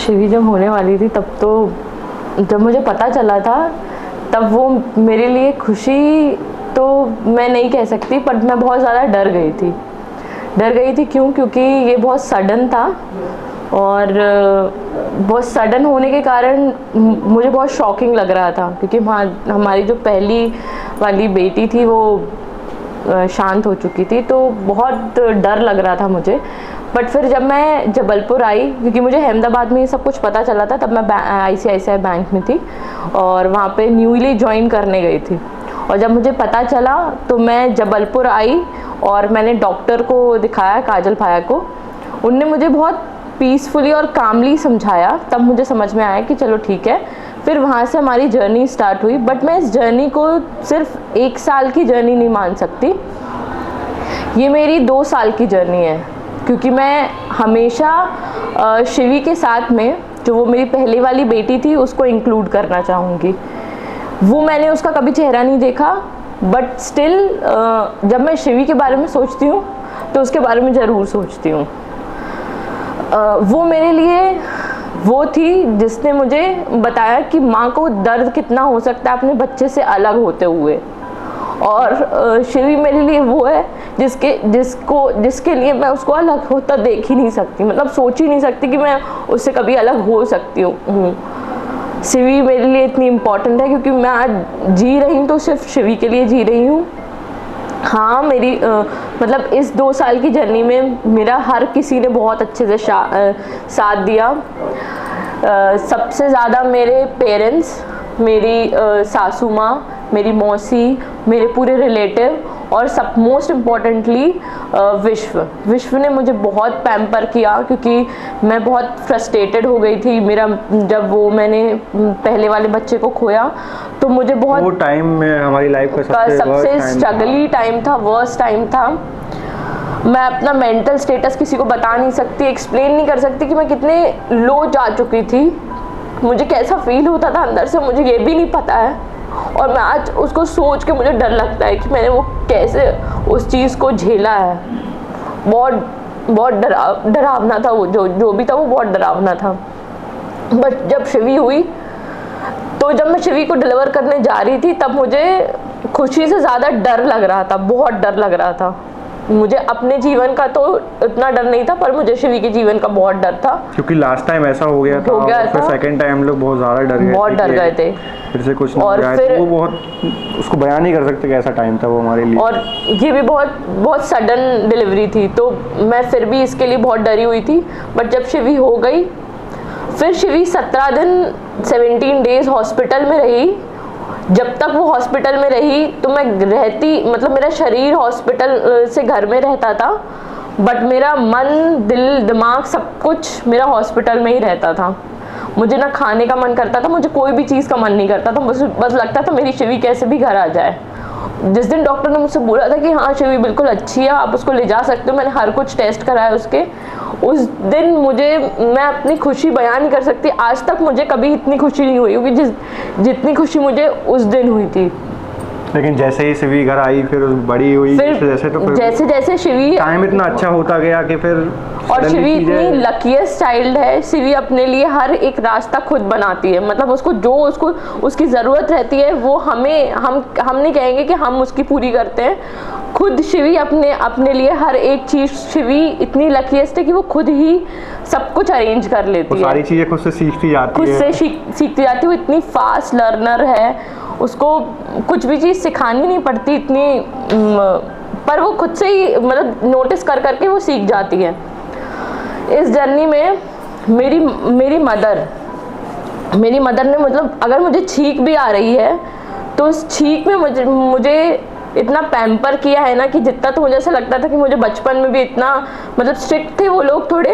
शिवी जब होने वाली थी तब तो जब मुझे पता चला था तब वो मेरे लिए खुशी तो मैं नहीं कह सकती, पर मैं बहुत ज़्यादा डर गई थी। क्यों? क्योंकि ये बहुत सडन था और बहुत सडन होने के कारण मुझे बहुत शॉकिंग लग रहा था, क्योंकि हमारी जो पहली वाली बेटी थी वो शांत हो चुकी थी, तो बहुत डर लग रहा था मुझे। बट फिर जब मैं जबलपुर आई, क्योंकि मुझे अहमदाबाद में ये सब कुछ पता चला था, तब मैं ICICI बैंक में थी और वहाँ पे न्यूली ज्वाइन करने गई थी। और जब मुझे पता चला तो मैं जबलपुर आई और मैंने डॉक्टर को दिखाया, काजल भाया को। उनने मुझे बहुत पीसफुली और कामली समझाया, तब मुझे समझ में आया कि चलो ठीक है। फिर वहाँ से हमारी जर्नी स्टार्ट हुई। बट मैं इस जर्नी को सिर्फ 1 साल की जर्नी नहीं मान सकती, ये मेरी 2 साल की जर्नी है, क्योंकि मैं हमेशा शिवी के साथ में जो वो मेरी पहले वाली बेटी थी उसको इंक्लूड करना चाहूँगी। वो मैंने उसका कभी चेहरा नहीं देखा, बट स्टिल जब मैं शिवी के बारे में सोचती हूँ तो उसके बारे में ज़रूर सोचती हूँ। वो मेरे लिए वो थी जिसने मुझे बताया कि माँ को दर्द कितना हो सकता है अपने बच्चे से अलग होते हुए। और शिवी मेरे लिए वो है जिसके लिए मैं उसको अलग होता देख ही नहीं सकती, मतलब सोच ही नहीं सकती कि मैं उससे कभी अलग हो सकती हूँ। शिवी मेरे लिए इतनी इम्पॉर्टेंट है क्योंकि मैं आज जी रही हूँ तो सिर्फ शिवी के लिए जी रही हूँ। हाँ, मेरी मतलब इस 2 साल की जर्नी में मेरा हर किसी ने बहुत अच्छे से साथ दिया। सबसे ज़्यादा मेरे पेरेंट्स, मेरी सासू माँ, मेरी मौसी, मेरे पूरे रिलेटिव और सब मोस्ट इम्पॉर्टेंटली विश्व ने मुझे बहुत पैम्पर किया, क्योंकि मैं बहुत फ्रस्ट्रेटेड हो गई थी। जब मैंने पहले वाले बच्चे को खोया तो मुझे बहुत वो टाइम में हमारी लाइफ का सबसे स्ट्रगली टाइम था, वर्स्ट टाइम था। मैं अपना मेंटल स्टेटस किसी को बता नहीं सकती, एक्सप्लेन नहीं कर सकती कि मैं कितने लो जा चुकी थी, मुझे कैसा फील होता था अंदर से, मुझे ये भी नहीं पता है। और मैं आज उसको सोच के मुझे डर लगता है कि मैंने वो कैसे उस चीज़ को झेला है। बहुत डरावना था वो, जो भी था वो बहुत डरावना था। बट जब शिवी हुई तो जब मैं शिवी को डिलीवर करने जा रही थी तब मुझे खुशी से ज़्यादा डर लग रहा था, बहुत डर लग रहा था। मुझे अपने जीवन का तो इतना डर नहीं था, पर मुझे शिवी के जीवन का बहुत डर था, क्योंकि लास्ट टाइम ऐसा हो गया था। फिर सेकंड टाइम हम लोग बहुत ज़्यादा डर गए थे, फिर से कुछ नहीं हुआ। फिर वो बहुत उसको बयान नहीं कर सकते कैसा टाइम था वो हमारे लिए। और ये भी बहुत सडन डिलीवरी थी, तो मैं फिर भी इसके लिए बहुत डरी हुई थी। बट जब शिवी हो गई, फिर शिवी 17 दिन 17 डेज हॉस्पिटल में रही। जब तक वो हॉस्पिटल में रही तो मैं मतलब मेरा शरीर हॉस्पिटल से घर में रहता था, बट मेरा मन, दिल, दिमाग सब कुछ मेरा हॉस्पिटल में ही रहता था। मुझे ना खाने का मन करता था, मुझे कोई भी चीज़ का मन नहीं करता था, बस लगता था मेरी शिवी कैसे भी घर आ जाए। जिस दिन डॉक्टर ने मुझसे बोला था कि हाँ शिवी बिल्कुल अच्छी है, आप उसको ले जा सकते हो, मैंने हर कुछ टेस्ट कराया उसके, उस दिन मैं अपनी खुशी बयान नहीं कर सकती। आज तक मुझे कभी इतनी खुशी नहीं हुई क्योंकि जितनी खुशी मुझे उस दिन हुई थी। लेकिन जैसे ही शिवी घर आई फिर बड़ी हुई, जैसे जैसे शिवी टाइम इतना अच्छा होता गया कि फिर और शिवी इतनी लकीएस्ट चाइल्ड है। शिवी अपने लिए हर एक रास्ता खुद बनाती है, मतलब उसको उसकी ज़रूरत रहती है वो हम नहीं कहेंगे कि हम उसकी पूरी करते हैं। खुद शिवी अपने लिए हर एक चीज़, शिवी इतनी लकीएस्ट है कि वो खुद ही सब कुछ अरेंज कर लेती है, सारी चीज़ें खुद से सीखती जाती है। वो इतनी फास्ट लर्नर है, उसको कुछ भी चीज़ सिखानी नहीं पड़ती इतनी, पर वो खुद से ही मतलब नोटिस कर करके वो सीख जाती है। इस जर्नी में मेरी मदर ने मतलब अगर मुझे छींक भी आ रही है तो उस छींक में मुझे इतना पैम्पर किया है ना कि जितना तो मुझे ऐसा लगता था कि मुझे बचपन में भी इतना मतलब स्ट्रिक्ट थे वो लोग थोड़े,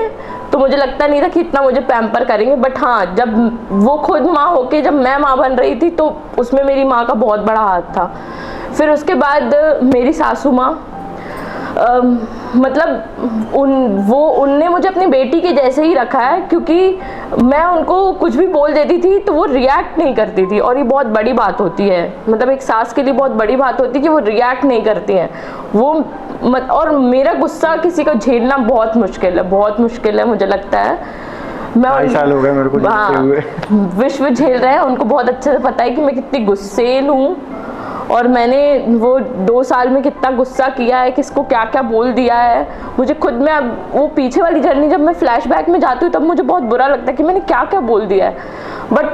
तो मुझे लगता नहीं था कि इतना मुझे पैम्पर करेंगे। बट हाँ, जब वो खुद माँ होके जब मैं माँ बन रही थी तो उसमें मेरी माँ का बहुत बड़ा हाथ था। फिर उसके बाद मेरी सासू माँ, मतलब उनने मुझे अपनी बेटी के जैसे ही रखा है, क्योंकि मैं उनको कुछ भी बोल देती थी तो वो रिएक्ट नहीं करती थी, और ये बहुत बड़ी बात होती है, मतलब एक सास के लिए बहुत बड़ी बात होती है कि वो रिएक्ट नहीं करती हैं और मेरा गुस्सा किसी को झेलना बहुत मुश्किल है मुझे लगता है। मैं 2.5 साल हो गए मेरे को झेलते हुए। विश्व झेल रहे हैं, उनको बहुत अच्छे से पता है कि मैं कितनी गुस्सेल हूँ और मैंने वो 2 साल में कितना गुस्सा किया है, किसको क्या क्या बोल दिया है। मुझे खुद में अब वो पीछे वाली जर्नी जब मैं फ्लैशबैक में जाती हूँ तब मुझे बहुत बुरा लगता है कि मैंने क्या क्या बोल दिया है। बट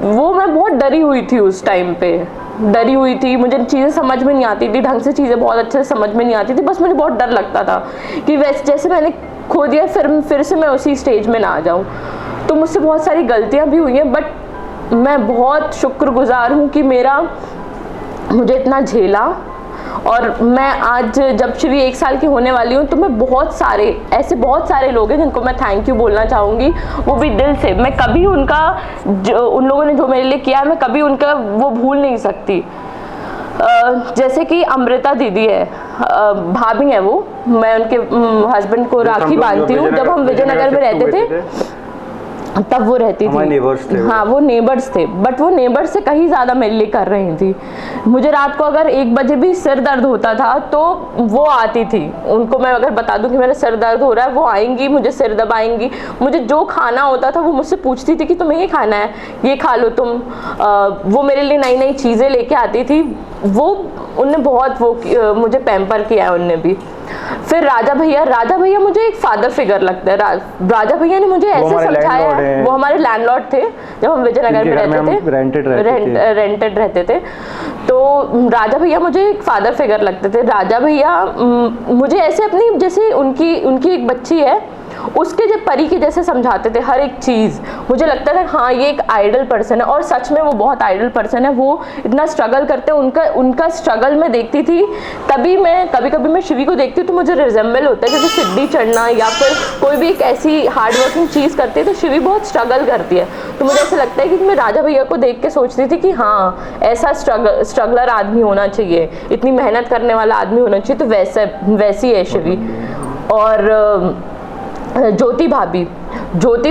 वो मैं बहुत डरी हुई थी उस टाइम पे, डरी हुई थी, मुझे चीज़ें समझ में नहीं आती थी ढंग से, चीज़ें बहुत अच्छे से समझ में नहीं आती थी। बस मुझे बहुत डर लगता था कि वैसे जैसे मैंने खो दिया फिर से मैं उसी स्टेज में ना आ जाऊँ। तो मुझसे बहुत सारी गलतियाँ भी हुई हैं, बट मैं बहुत शुक्रगुजार हूँ कि मुझे इतना झेला। और मैं आज जब शिवी 1 साल की होने वाली हूँ तो मैं बहुत सारे लोग हैं जिनको मैं थैंक यू बोलना चाहूँगी, वो भी दिल से। मैं कभी उन लोगों ने जो मेरे लिए किया है मैं कभी उनका वो भूल नहीं सकती। जैसे कि अमृता दीदी है, भाभी है वो, मैं उनके हस्बैंड को राखी बांधती हूँ। जब हम विजयनगर में रहते थे तब वो रहती थी, नेबर्स थे। हाँ वो नेबर्स थे, बट वो नेबर्स से कहीं ज़्यादा मेरे लिए कर रही थी। मुझे रात को अगर 1 बजे भी सिर दर्द होता था तो वो आती थी। उनको मैं अगर बता दूं कि मेरा सिर दर्द हो रहा है, वो आएंगी, मुझे सिर दबाएंगी, मुझे जो खाना होता था वो मुझसे पूछती थी कि तुम्हें ये खाना है, ये खा लो तुम। वो मेरे लिए नई नई चीज़ें लेके आती थी। उनने बहुत मुझे पैम्पर किया है उनने भी। फिर राजा भैया मुझे एक फादर फिगर लगता है। राजा भैया ने मुझे ऐसे समझाया है, वो हमारे लैंडलॉर्ड थे जब हम विजयनगर में रहते थे, रेंटेड रहते थे। तो राजा भैया मुझे एक फादर फिगर लगते थे। राजा भैया मुझे ऐसे अपनी, जैसे उनकी एक बच्ची है उसके जब परी के जैसे समझाते थे हर एक चीज़। मुझे लगता था हाँ ये एक आइडल पर्सन है, और सच में वो बहुत आइडल पर्सन है। वो इतना स्ट्रगल करते हैं, उनका स्ट्रगल मैं देखती थी। तभी मैं कभी मैं शिवी को देखती हूँ तो मुझे रिजेंबल होता है, जैसे सीढ़ी चढ़ना या फिर कोई भी एक ऐसी हार्ड वर्किंग चीज़ करती है तो शिवी बहुत स्ट्रगल करती है। तो मुझे ऐसा लगता है कि मैं राजा भैया को देख के सोचती थी कि हाँ ऐसा स्ट्रगलर आदमी होना चाहिए, इतनी मेहनत करने वाला आदमी होना चाहिए। तो वैसी है शिवी। और ज्योति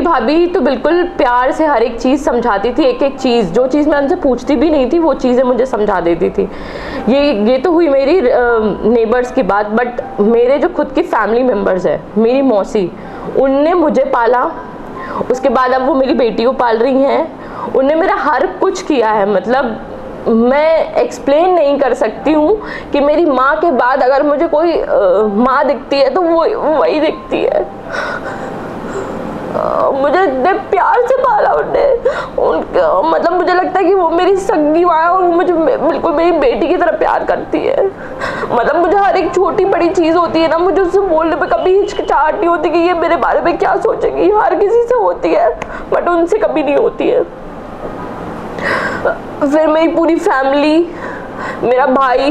भाभी तो बिल्कुल प्यार से हर एक चीज़ समझाती थी, एक एक चीज़, जो चीज़ मैं उनसे पूछती भी नहीं थी वो चीज़ें मुझे समझा देती थी। ये तो हुई मेरी नेबर्स की बात। बट मेरे जो खुद की फैमिली मेम्बर्स है, मेरी मौसी, उनने मुझे पाला, उसके बाद अब वो मेरी बेटी को पाल रही हैं। उनने मेरा हर कुछ किया है, मतलब मैं एक्सप्लेन नहीं कर सकती हूँ कि मेरी माँ के बाद अगर मुझे कोई माँ दिखती है तो वो वही दिखती है। मुझे इतने प्यार से पाला उनने, मतलब मुझे लगता है कि वो मेरी सगी माँ है और वो मुझे बिल्कुल मेरी बेटी की तरह प्यार करती है। मतलब मुझे हर एक छोटी बड़ी चीज़ होती है ना, मुझे उससे बोलने पे कभी हिचकिचाहट नहीं होती कि ये मेरे बारे में क्या सोचेगी। हर किसी से होती है बट उनसे कभी नहीं होती है। फिर मेरी पूरी फैमिली, मेरा भाई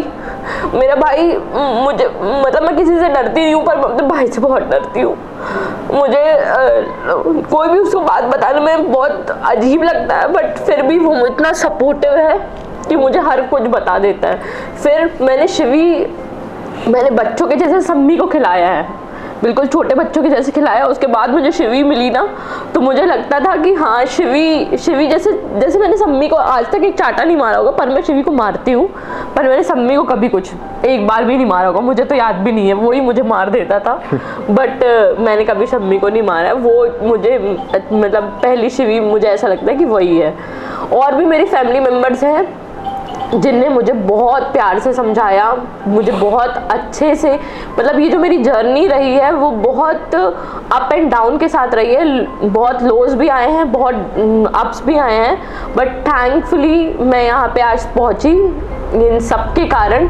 मुझे, मतलब मैं किसी से डरती नहीं हूँ पर मैं अपने भाई से बहुत डरती हूँ। मुझे कोई भी उसको बात बताने में बहुत अजीब लगता है, बट फिर भी वो इतना सपोर्टिव है कि मुझे हर कुछ बता देता है। फिर मैंने बच्चों के जैसे सम्मी को खिलाया है, बिल्कुल छोटे बच्चों के जैसे खिलाया। उसके बाद मुझे शिवी मिली ना तो मुझे लगता था कि हाँ शिवी जैसे मैंने सम्मी को आज तक एक चाटा नहीं मारा होगा, पर मैं शिवी को मारती हूँ, पर मैंने सम्मी को कभी कुछ एक बार भी नहीं मारा होगा। मुझे तो याद भी नहीं है, वही मुझे मार देता था। बट मैंने कभी सम्मी को नहीं मारा। वो मुझे, मतलब पहली शिवी मुझे ऐसा लगता है कि वही है। और भी मेरी फैमिली मेम्बर्स हैं जिनने मुझे बहुत प्यार से समझाया, मुझे बहुत अच्छे से, मतलब ये जो मेरी जर्नी रही है वो बहुत अप एंड डाउन के साथ रही है। बहुत लोज भी आए हैं, बहुत अप्स भी आए हैं, बट थैंकफुली मैं यहाँ पे आज पहुँची इन सब के कारण।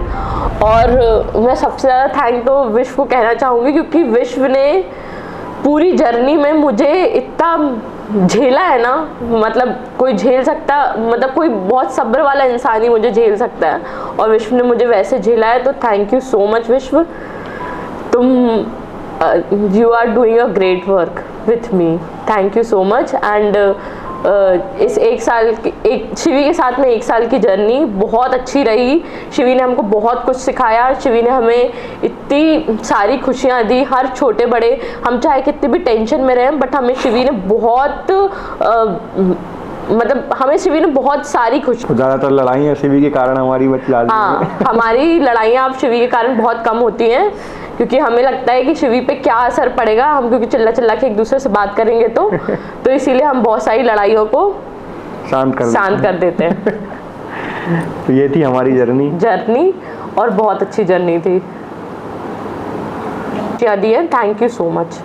और मैं सबसे ज़्यादा थैंक तो विश्व को कहना चाहूँगी, क्योंकि विश्व ने पूरी जर्नी में मुझे इतना झेला है ना, मतलब कोई झेल सकता, मतलब कोई बहुत सब्र वाला इंसान ही मुझे झेल सकता है, और विश्व ने मुझे वैसे झेला है। तो thank you so much Vishwa, you are doing a great work with me, thank you so much. And इस 1 साल शिवी के साथ में 1 साल की जर्नी बहुत अच्छी रही। शिवी ने हमको बहुत कुछ सिखाया, शिवी ने हमें इतनी सारी खुशियाँ दी, हर छोटे बड़े, हम चाहे कितनी भी टेंशन में रहें बट हमें शिवी ने बहुत मतलब हमें शिवी ने बहुत सारी खुशी। ज़्यादातर लड़ाइयाँ शिवी के कारण हमारी बच जाती हैं। हाँ, हमारी लड़ाइयाँ अब शिवी के कारण बहुत कम होती हैं, क्योंकि हमें लगता है कि शिवी पे क्या असर पड़ेगा, हम क्योंकि चिल्ला चिल्ला के एक दूसरे से बात करेंगे तो इसीलिए हम बहुत सारी लड़ाइयों को शांत कर देते हैं। तो ये थी हमारी जर्नी और बहुत अच्छी जर्नी थी। Thank you so much.